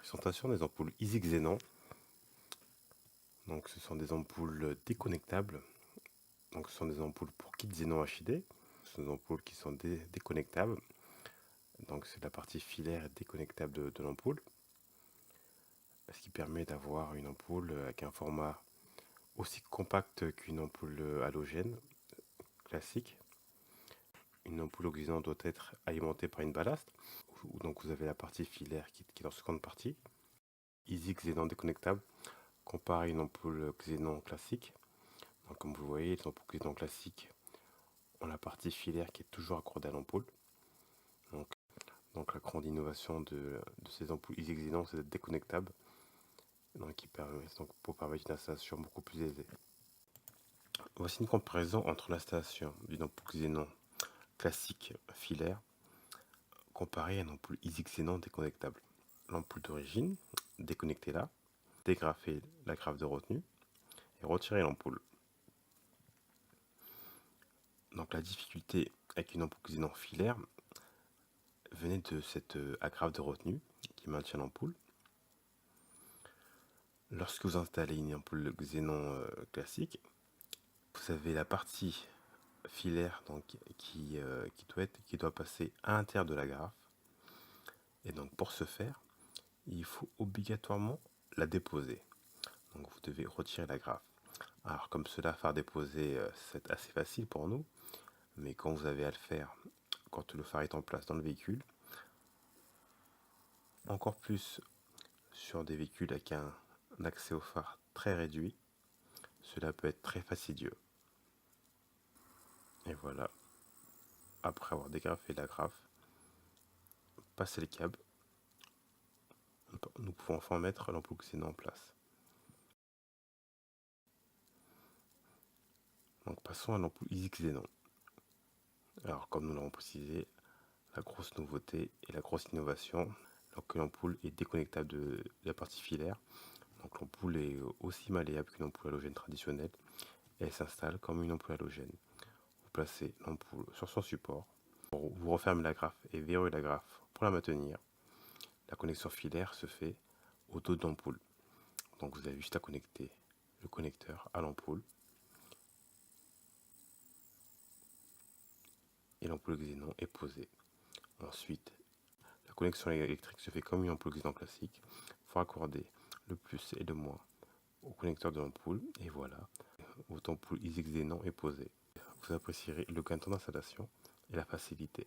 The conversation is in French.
Présentation des ampoules Easy Xenon. Donc ce sont des ampoules déconnectables. Donc ce sont des ampoules pour kit Xenon HID. Ce sont des ampoules qui sont déconnectables. Donc c'est la partie filaire déconnectable de l'ampoule. Ce qui permet d'avoir une ampoule avec un format aussi compact qu'une ampoule halogène classique. Une ampoule au xénon doit être alimentée par une ballast. Donc vous avez la partie filaire qui est dans cette seconde partie. Easy Xenon déconnectable comparé à une ampoule xénon classique. Donc, comme vous le voyez, les ampoules xénon classiques ont la partie filaire qui est toujours accordée à l'ampoule. Donc la grande innovation de ces ampoules Easy Xenon, c'est d'être déconnectable, qui permet donc pour permettre une installation beaucoup plus aisée. Voici une comparaison entre l'installation d'une ampoule xénon classique filaire comparée à une ampoule Easy Xenon déconnectable. L'ampoule d'origine, déconnectez-la, dégrafez la grafe de retenue et retirez l'ampoule. Donc la difficulté avec une ampoule xénon filaire venait de cette agrafe de retenue qui maintient l'ampoule. Lorsque vous installez une ampoule xénon classique, vous avez la partie filaire qui doit passer à l'intérieur de la grafe. Et donc pour ce faire, il faut obligatoirement la déposer. Donc vous devez retirer la grafe. Alors comme cela, faire déposer, c'est assez facile pour nous, mais quand vous avez à le faire, quand le phare est en place dans le véhicule, encore plus sur des véhicules avec un accès au phare très réduit, cela peut être très fastidieux. Et voilà, après avoir dégrafé la grafe, passer le câble, nous pouvons enfin mettre l'ampoule xénon en place. Donc passons à l'ampoule Easy Xenon. Alors comme nous l'avons précisé, la grosse nouveauté et la grosse innovation, donc l'ampoule est déconnectable de la partie filaire. Donc l'ampoule est aussi malléable qu'une ampoule halogène traditionnelle et elle s'installe comme une ampoule halogène. Vous placez l'ampoule sur son support, vous refermez la grafe et verrouillez la grafe pour la maintenir. La connexion filaire se fait au dos de l'ampoule. Donc vous avez juste à connecter le connecteur à l'ampoule et l'ampoule xénon est posée. Ensuite, la connexion électrique se fait comme une ampoule xénon classique. Il faut accorder le plus et le moins au connecteur de l'ampoule et voilà, votre ampoule Easy Xenon est posée. Vous apprécierez le gain de temps d'installation et la facilité.